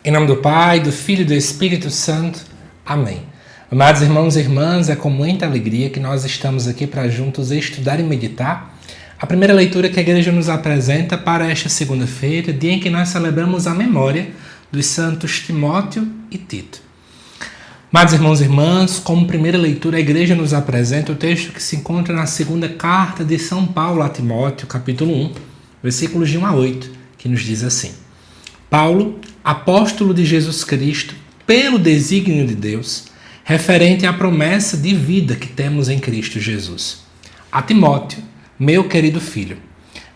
Em nome do Pai, do Filho e do Espírito Santo. Amém. Amados irmãos e irmãs, é com muita alegria que nós estamos aqui para juntos estudar e meditar a primeira leitura que a Igreja nos apresenta para esta segunda-feira, dia em que nós celebramos a memória dos santos Timóteo e Tito. Amados irmãos e irmãs, como primeira leitura, a Igreja nos apresenta o texto que se encontra na segunda carta de São Paulo a Timóteo, capítulo 1, versículos de 1 a 8, que nos diz assim: Paulo, apóstolo de Jesus Cristo, pelo desígnio de Deus, referente à promessa de vida que temos em Cristo Jesus. A Timóteo, meu querido filho,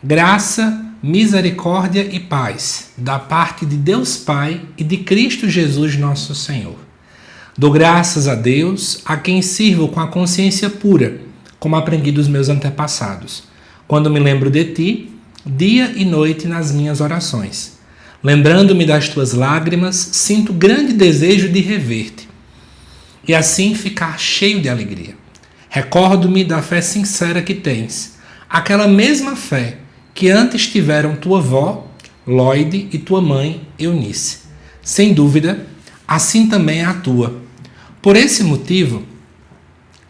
graça, misericórdia e paz, da parte de Deus Pai e de Cristo Jesus nosso Senhor. Dou graças a Deus, a quem sirvo com a consciência pura, como aprendi dos meus antepassados, quando me lembro de ti, dia e noite nas minhas orações. Lembrando-me das tuas lágrimas, sinto grande desejo de rever-te, e assim ficar cheio de alegria. Recordo-me da fé sincera que tens, aquela mesma fé que antes tiveram tua avó, Lóide, e tua mãe, Eunice. Sem dúvida, assim também é a tua. Por esse motivo,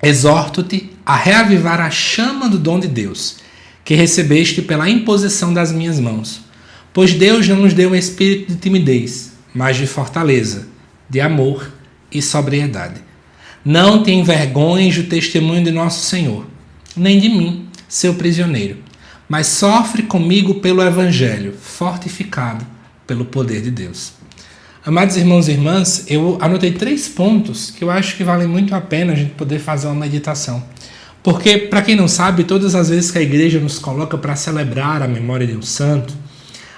exorto-te a reavivar a chama do dom de Deus, que recebeste pela imposição das minhas mãos. Pois Deus não nos deu um espírito de timidez, mas de fortaleza, de amor e sobriedade. Não te envergonhes do testemunho de nosso Senhor, nem de mim, seu prisioneiro, mas sofre comigo pelo Evangelho, fortificado pelo poder de Deus. Amados irmãos e irmãs, eu anotei 3 pontos que eu acho que valem muito a pena a gente poder fazer uma meditação. Porque, para quem não sabe, todas as vezes que a igreja nos coloca para celebrar a memória de um santo,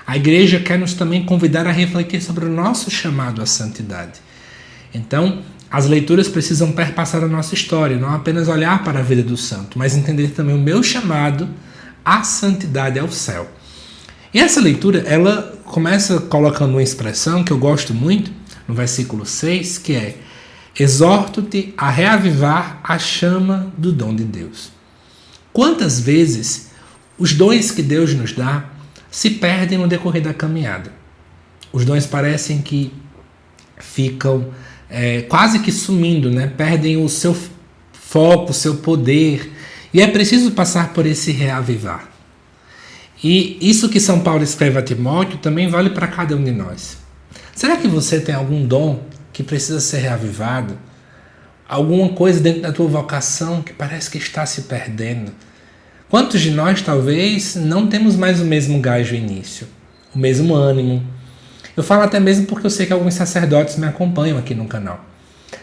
a igreja quer nos também convidar a refletir sobre o nosso chamado à santidade. Então, as leituras precisam perpassar a nossa história, não apenas olhar para a vida do santo, mas entender também o meu chamado à santidade, ao céu. E essa leitura, ela começa colocando uma expressão que eu gosto muito, no versículo 6, que é: exorto-te a reavivar a chama do dom de Deus. Quantas vezes os dons que Deus nos dá se perdem no decorrer da caminhada? Os dons parecem que ficam quase que sumindo, né? Perdem o seu foco, o seu poder, e é preciso passar por esse reavivar. E isso que São Paulo escreve a Timóteo também vale para cada um de nós. Será que você tem algum dom que precisa ser reavivado? Alguma coisa dentro da tua vocação que parece que está se perdendo? Quantos de nós talvez não temos mais o mesmo gás do início, o mesmo ânimo? Eu falo até mesmo porque eu sei que alguns sacerdotes me acompanham aqui no canal.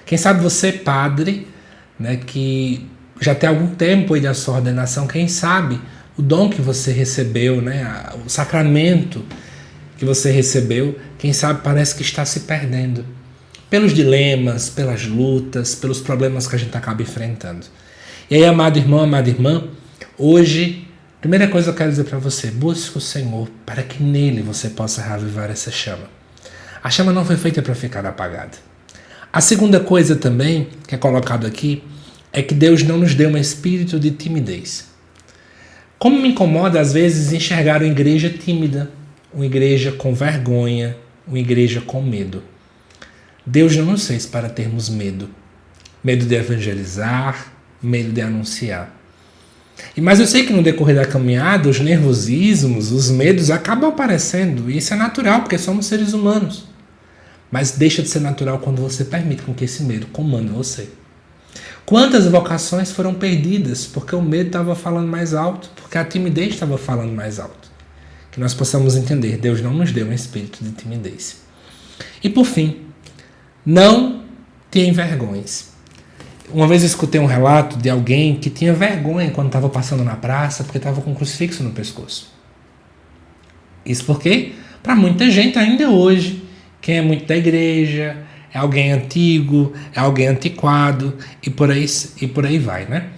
Quem sabe você, padre, né, que já tem algum tempo aí da sua ordenação, quem sabe o dom que você recebeu, né, o sacramento que você recebeu, quem sabe parece que está se perdendo. Pelos dilemas, pelas lutas, pelos problemas que a gente acaba enfrentando. E aí, amado irmão, amada irmã, hoje, a primeira coisa que eu quero dizer para você: busque o Senhor para que nele você possa reavivar essa chama. A chama não foi feita para ficar apagada. A segunda coisa também que é colocado aqui é que Deus não nos deu um espírito de timidez. Como me incomoda às vezes enxergar uma igreja tímida, uma igreja com vergonha, uma igreja com medo. Deus não nos fez para termos medo. Medo de evangelizar, medo de anunciar. Mas eu sei que no decorrer da caminhada, os nervosismos, os medos acabam aparecendo. E isso é natural, porque somos seres humanos. Mas deixa de ser natural quando você permite com que esse medo comande você. Quantas vocações foram perdidas porque o medo estava falando mais alto, porque a timidez estava falando mais alto. Que nós possamos entender, Deus não nos deu um espírito de timidez. E por fim, não te envergonhes. Uma vez eu escutei um relato de alguém que tinha vergonha quando estava passando na praça porque estava com um crucifixo no pescoço. Isso porque, para muita gente ainda hoje, quem é muito da igreja, é alguém antigo, é alguém antiquado e por aí vai, né?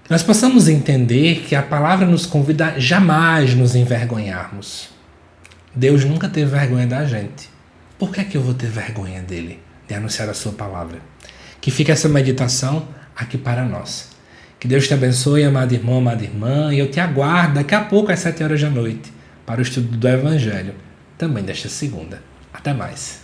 Nós possamos entender que a palavra nos convida a jamais nos envergonharmos. Deus nunca teve vergonha da gente. Por que é que eu vou ter vergonha dele, de anunciar a sua palavra? Que fique essa meditação aqui para nós. Que Deus te abençoe, amado irmão, amada irmã, e eu te aguardo daqui a pouco às 7 horas da noite para o estudo do Evangelho, também desta segunda. Até Até mais.